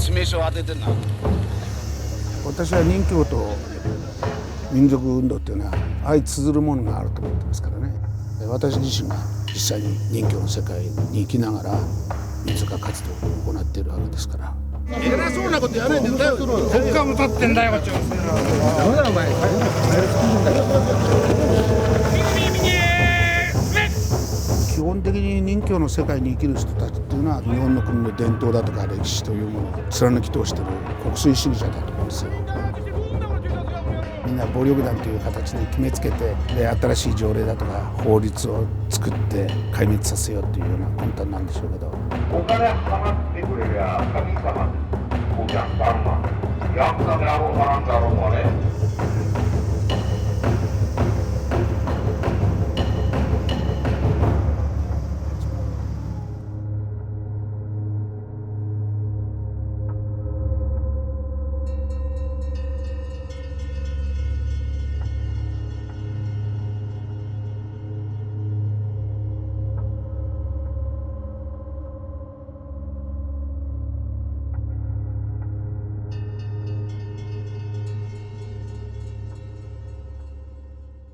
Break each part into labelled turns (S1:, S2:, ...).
S1: 致命傷を当ててんな。
S2: 私は任教と民族運動っていうのは相通ずるものがあると思ってますからね。私自身が実際に任教の世界に生きながら民族化活動を行っているわけですから。
S1: 偉そうなことやれんだよ。
S3: 国歌歌ってんだよこっちは。
S1: どうだお前。
S2: 基本的に任教の世界に生きる人たちっていうのは日本の国の伝統だとか歴史というものを貫き通している国粋主義者だと思うんですよ。みんな暴力団という形で決めつけてで新しい条例だとか法律を作って壊滅させようというような魂胆なんでしょうけど。
S4: お金払ってくれりゃ神様お客さんがヤクザであろうかなんだろうかね。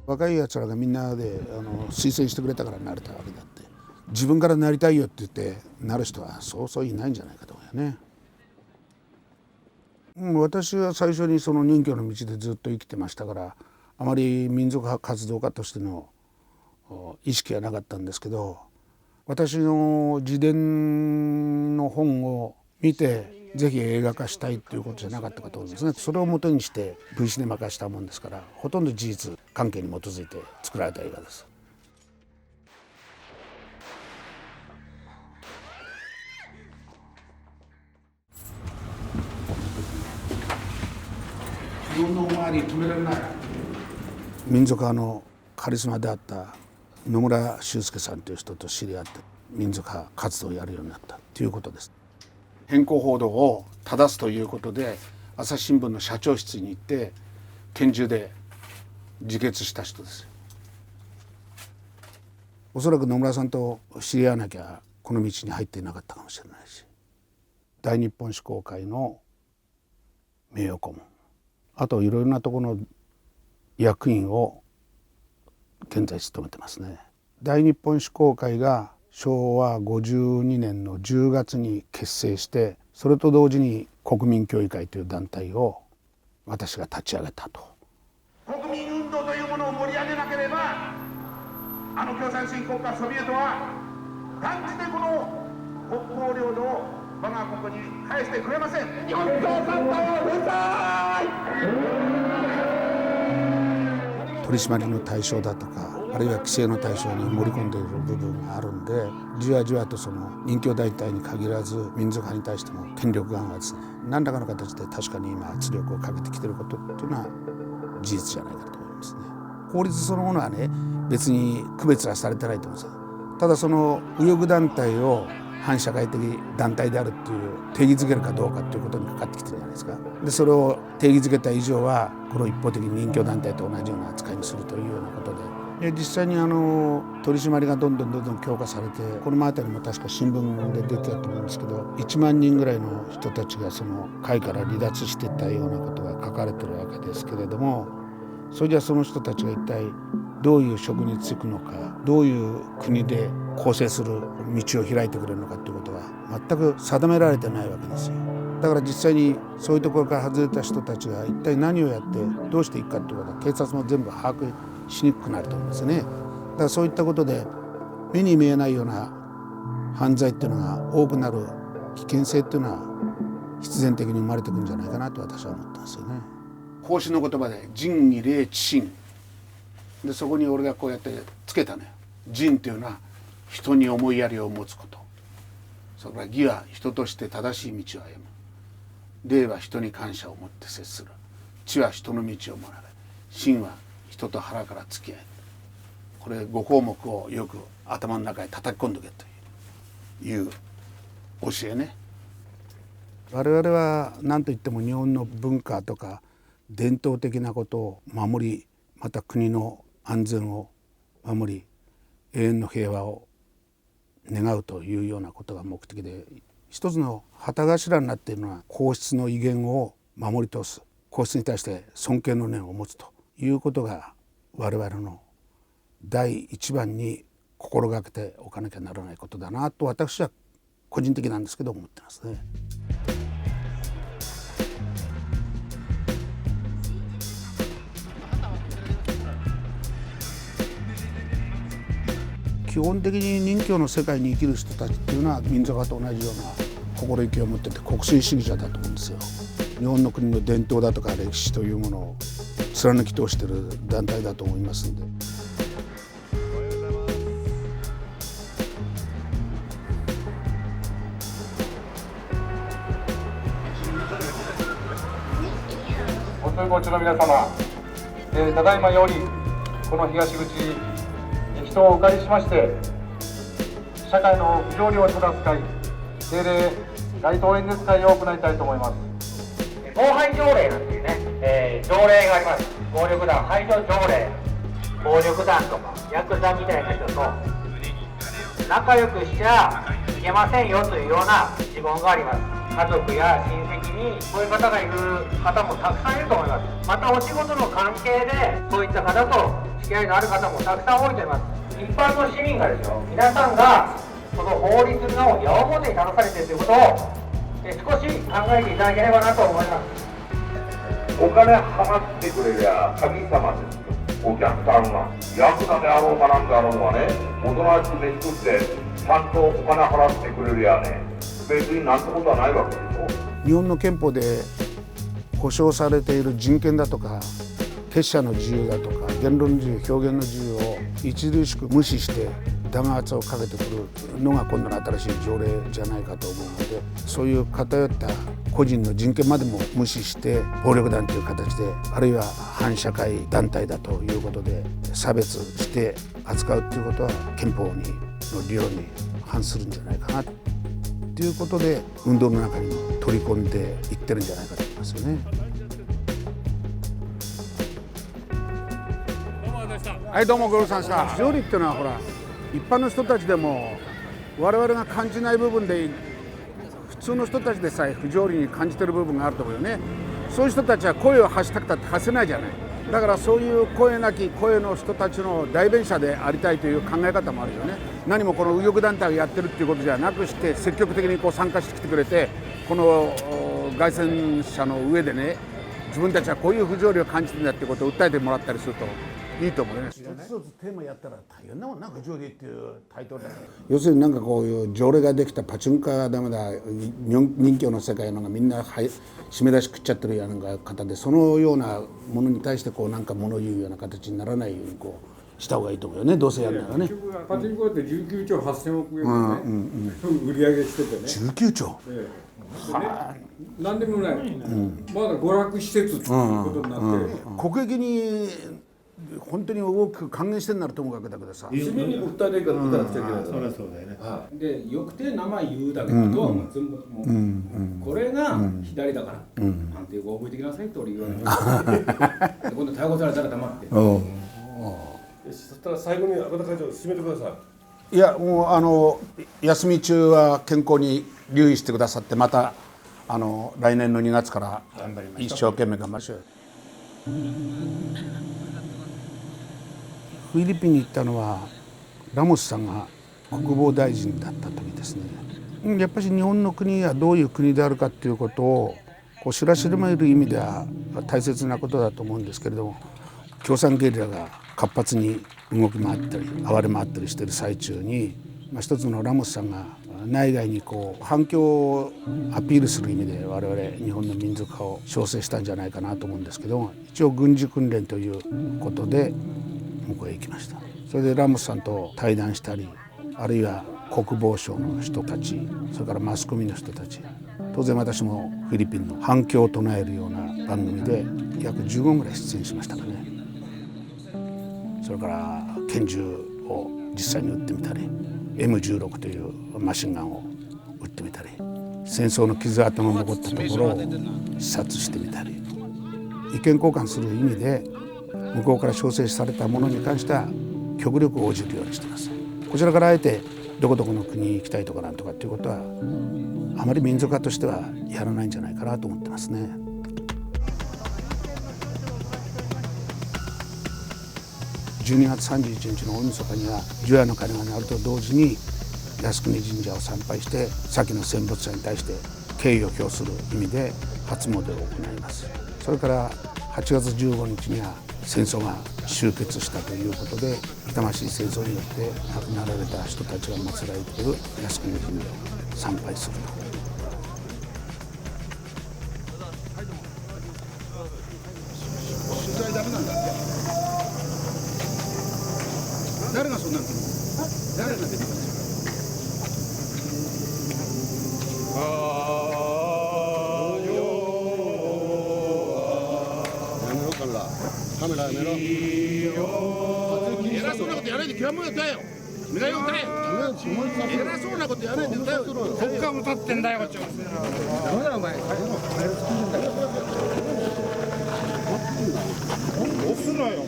S2: 若いやつらがみんなで推薦してくれたからなれたわけだって、自分からなりたいよって言ってなる人はそうそういないんじゃないかと思うよね。私は最初にその任教の道でずっと生きてましたからあまり民族派活動家としての意識はなかったんですけど、私の自伝の本を見てぜひ映画化したいっていうことじゃなかったかと思うんですね。それを元にして V シネマ化したもんですからほとんど事実関係に基づいて作られた映画です。日本の周りに止められない民族派のカリスマであった野村修介さんという人と知り合って民族派活動をやるようになったということです。偏向報道を正すということで朝日新聞の社長室に行って拳銃で自決した人ですよ。おそらく野村さんと知り合わなきゃこの道に入っていなかったかもしれないし、大日本史公会の名誉顧問、あといろいろなところの役員を現在務めてますね。大日本史公会が昭和52年の10月に結成して、それと同時に国民協議会という団体を私が立ち上げたと。
S4: 国民運動というものを盛り上げなければあの共産主義国家ソビエトは断じてこの北方領土を我が国に返してくれません。日本共産党はうるさい。
S2: 取り締まりの対象だとかあるいは規制の対象に盛り込んでいる部分があるんで、じわじわとその任教団体に限らず民族派に対しても権力側がですね何らかの形で確かに今圧力をかけてきていることっていうのは事実じゃないかと思いますね。法律そのものはね別に区別はされてないと思うんですよ。ただその右翼団体を反社会的団体であるっていう定義づけるかどうかということにかかってきてるじゃないですか。でそれを定義づけた以上はこれを一方的に任教団体と同じような扱いにするというようなことで、実際に取り締まりがどんどん強化されて、この前あたりも確か新聞で出てたと思うんですけど1万人ぐらいの人たちがその会から離脱していったようなことが書かれてるわけですけれども、それじゃあその人たちが一体どういう職に就くのか、どういう国で構成する道を開いてくれるのかということは全く定められてないわけですよ。だから実際にそういうところから外れた人たちが一体何をやってどうしていくかということは警察も全部把握しにくくなると思うんですね。だからそういったことで目に見えないような犯罪っていうのが多くなる危険性っていうのは必然的に生まれてくるんじゃないかなと私は思ってますよね。孔子の言葉で仁義礼智信で、そこに俺がこうやってつけたのよ。仁というのは人に思いやりを持つこと、それから義は人として正しい道を歩む、礼は人に感謝を持って接する、智は人の道を学べ、信は人と腹から付き合い、これ5項目をよく頭の中に叩き込んでおけという教えね。我々は何といっても日本の文化とか伝統的なことを守り、また国の安全を守り、永遠の平和を願うというようなことが目的で一つの旗頭になっているのは皇室の威厳を守り通す、皇室に対して尊敬の念を持つということが我々の第一番に心がけておかなきゃならないことだなと私は個人的なんですけど思ってますね。基本的に任教の世界に生きる人たちっていうのは民族派と同じような心意気を持ってて国粋主義者だと思うんですよ。日本の国の伝統だとか歴史というものを貫き通している団体だと思いますんで。
S5: お通行中の皆様、ただいまよりこの東口人をお借りしまして社会の不条理を正す会定例街頭演説会を行いたいと思います。
S6: 防犯条例なんていうね、条例があります。暴力団排除条例。暴力団とかヤクザみたいな人と仲良くしちゃいけませんよというような指言があります。家族や親戚にそういう方がいる方もたくさんいると思います。またお仕事の関係でそういった方と付き合いのある方もたくさん多いと思います。一般の市民がですよ、皆さんがその法律の矢面に立たされているということを少し考えていただければなと思います。
S4: お金払ってくれりゃ神様ですよ。お客さんがヤクザであろうかなんであろうがね、おとなしく飯食ってちゃんとお金払ってくれりゃね、別になんてことはないわけでしょ。
S2: 日本の憲法で保障されている人権だとか結社の自由だとか言論自由表現の自由を著しく無視して弾圧をかけてくるのが今度の新しい条例じゃないかと思うので、そういう偏った個人の人権までも無視して暴力団という形で、あるいは反社会団体だということで差別して扱うということは憲法の理論に反するんじゃないかなということで運動の中に取り込んでいってるんじゃないかと思いますよね。はい、どうもご苦労さんでした。不条理っていうのはほら一般の人たちでも我々が感じない部分で普通の人たちでさえ不条理に感じてる部分があると思うよね。そういう人たちは声を発したくたって発せないじゃない。だからそういう声なき声の人たちの代弁者でありたいという考え方もあるよね。何もこの右翼団体をやってるっていうことじゃなくして積極的にこう参加してきてくれて、この街宣車の上でね、自分たちはこういう不条理を感じてるんだってことを訴えてもらったりするといいと思うね。一つ一つテーマやったら大変だもんな、不条理っていうタイトルだから。要するになんかこういう条例ができたパチンコがダメだ、任教の世界のがみんな締め出し食っちゃってるような方で、そのようなものに対してこうなんか物言うような形にならないようにこうした方がいいと思うよね。どうせやるならね。
S7: パチンコって19兆8000億円のね、売り上げしててね。
S2: 19兆。
S7: 何でもない、まだ娯楽施設っていうことになって、
S2: 国益に本当に大きく還元してんなると思うわけだけどさ。
S8: 市民に訴えていかなくちゃいけない。
S1: そりゃそうだよね。
S8: でよくて名前言うだけだと全部もうこれが左だからなんて覚えてきなさいって俺言われました。今度逮捕されたら黙って。
S1: そしたら最後に赤田会長締めてください。
S2: いやもう休み中は健康に留意してくださって、また来年の2月から一生懸命頑張りましょう。フィリピンに行ったのはラモスさんが国防大臣だった時ですね。やっぱり日本の国がどういう国であるかということをこう知らしめる意味では大切なことだと思うんですけれども、共産ゲリラが活発に動き回ったり暴れ回ったりしている最中に、一つのラモスさんが内外にこう反響をアピールする意味で我々日本の民族派を招集したんじゃないかなと思うんですけども、一応軍事訓練ということで向こうへ行きました。それでラモスさんと対談したり、あるいは国防省の人たち、それからマスコミの人たち、当然私もフィリピンの反響を唱えるような番組で約15ぐらい出演しましたかね。それから拳銃を実際に撃ってみたり、 M16 というマシンガンを撃ってみたり、戦争の傷跡の残ったところを視察してみたり、意見交換する意味で向こうから招集されたものに関しては極力応じるようにしています。こちらからあえてどこどこの国に行きたいとかなんとかっていうことはあまり民族化としてはやらないんじゃないかなと思ってますね。12月31日の大晦日には除夜の鐘が鳴ると同時に靖国神社を参拝して先の戦没者に対して敬意を表する意味で初詣を行います。それから8月15日には戦争が終結したということで痛ましい戦争によって亡くなられた人たちが祀られている靖国神社を参拝すると。取材ダメなんだって。誰がそんなんするの？誰が出てくるんですか？カメラやめろ。偉そうなことやらないで気はもう歌えよ。君が歌えよ。偉そうなことやらないで歌えよ。
S3: 国歌歌ってんだよこっちは。
S8: ダメだお前。押すなよ。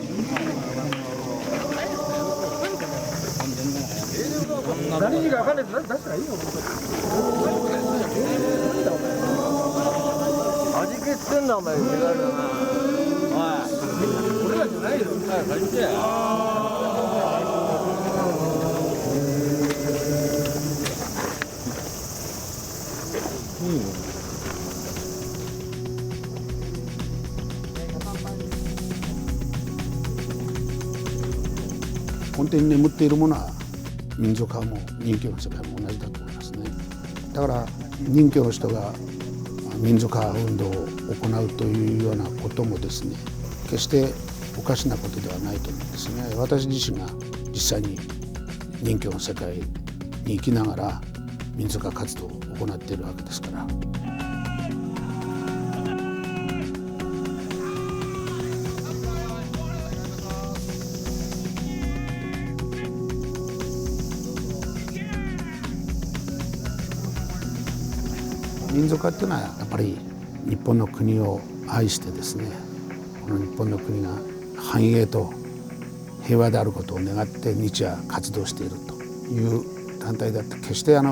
S8: 何時か分かんないと出したらいいの？味気ってんだお前。俺らじゃないよ。借りて。
S2: 根底に眠っているものは民族化も任教の世界も同じだと思いますね。だから任教の人が民族化運動を行うというようなこともですね、決しておかしなことではないと思うんですね。私自身が実際に任教の世界に生きながら民族化活動を行っているわけですから。民族化っていうのはやっぱり日本の国を愛してですね、この日本の国が繁栄と平和であることを願って日夜活動しているという団体だって、決して戦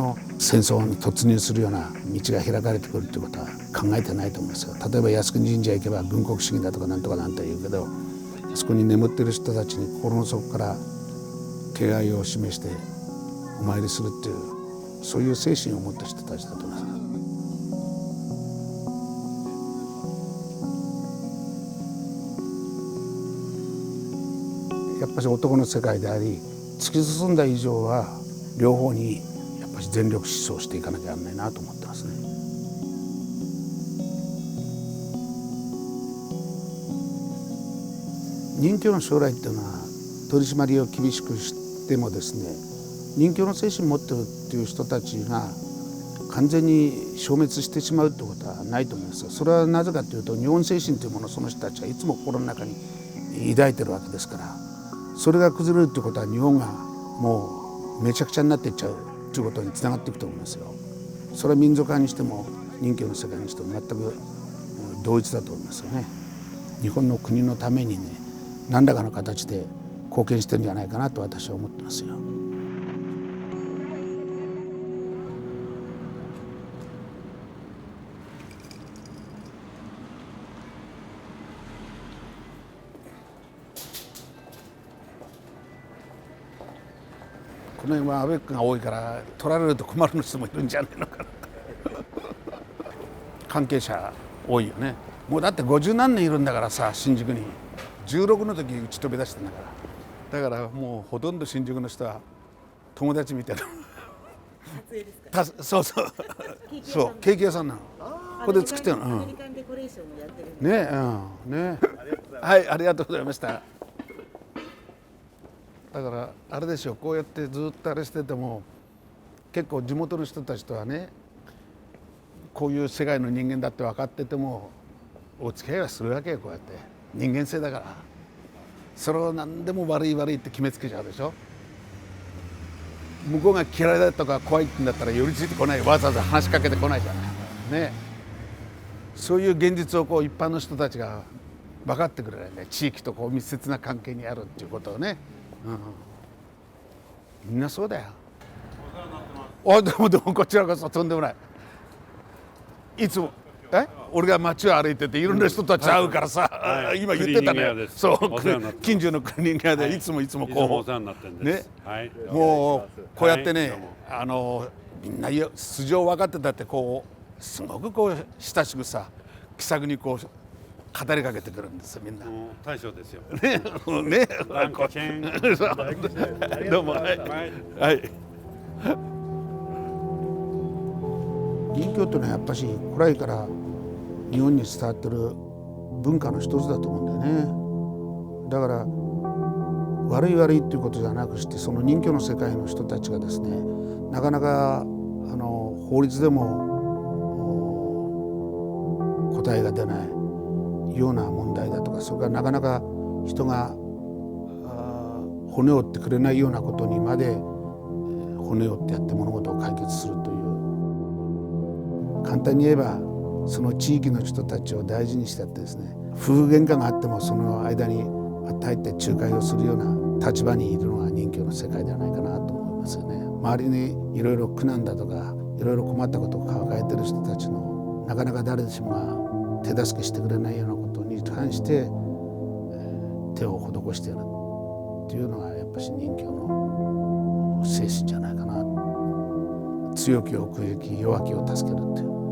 S2: 争に突入するような道が開かれてくるということは考えてないと思いますよ。例えば靖国神社行けば軍国主義だとかなんとかなんと言うけど、あそこに眠っている人たちに心の底から敬愛を示してお参りするっていう、そういう精神を持った人たちだと思います。やっぱり男の世界であり、突き進んだ以上は両方にやっぱり全力疾走していかなきゃならないなと思ってますね。任教の将来っていうのは取り締まりを厳しくしてもですね、任教の精神を持ってるっていう人たちが完全に消滅してしまうってことはないと思いますよ。それはなぜかというと、日本精神というものをその人たちはいつも心の中に抱いてるわけですから、それが崩れるということは日本がもうめちゃくちゃになっていっちゃうということにつながっていくと思いますよ。それは民族化にしても任教の世界にしても全く同一だと思いますよね。日本の国のためにね、何らかの形で貢献してるんじゃないかなと私は思ってますよ。この辺はアベックが多いから取られると困る人もいるんじゃないのかな関係者多いよね。もうだって50何年いるんだからさ、新宿に16の時打ち飛び出してんだから。だからもうほとんど新宿の人は友達みたいなそうそうそう、ケーキ屋さんなの。ここで作ってるの。ねえ、ねえ、はい、ありがとうございました。だからあれでしょう、こうやってずっとあれしてても結構地元の人たちとはね、こういう世界の人間だって分かっててもお付き合いはするわけよ。こうやって人間性だから、それを何でも悪い悪いって決めつけちゃうでしょ。向こうが嫌いだとか怖いって言うんだったら寄りついてこない、わざわざ話しかけてこないじゃないね。そういう現実をこう一般の人たちが分かってくれないね。地域とこう密接な関係にあるっていうことをね、みんなそうだよ。でもこちらこそとんでもない。いつも俺が街を歩いてていろんな人たち会うからさ、今言ってたね。そう近所のクリーニング屋でいつもこうね、もうこうやってねみんな素性分かってたってこうすごくこう親しくさ気さくにこう語りかけてくるんですよみんな。
S1: 大将ですよ。
S2: ね。どうもはい。銀鏡ってのはやっぱし古来から日本に伝わってる文化の一つだと思うんだよね。だから悪いっていうことじゃなくしてその人魚の世界の人たちがですねなかなか法律でも答えが出ないような問題だとかそれからなかなか人が骨を折ってくれないようなことにまで骨を折ってやって物事を解決するという簡単に言えばその地域の人たちを大事にしてやってですね夫婦喧嘩があってもその間に与えて仲介をするような立場にいるのが人魚の世界ではないかなと思いますよね。周りにいろいろ苦難だとかいろいろ困ったことを抱えている人たちのなかなか誰しもが手助けしてくれないようなことに関して手を施しているっていうのがやっぱし人魚の精神じゃないかな。強きを食いき弱きを助けるっていう。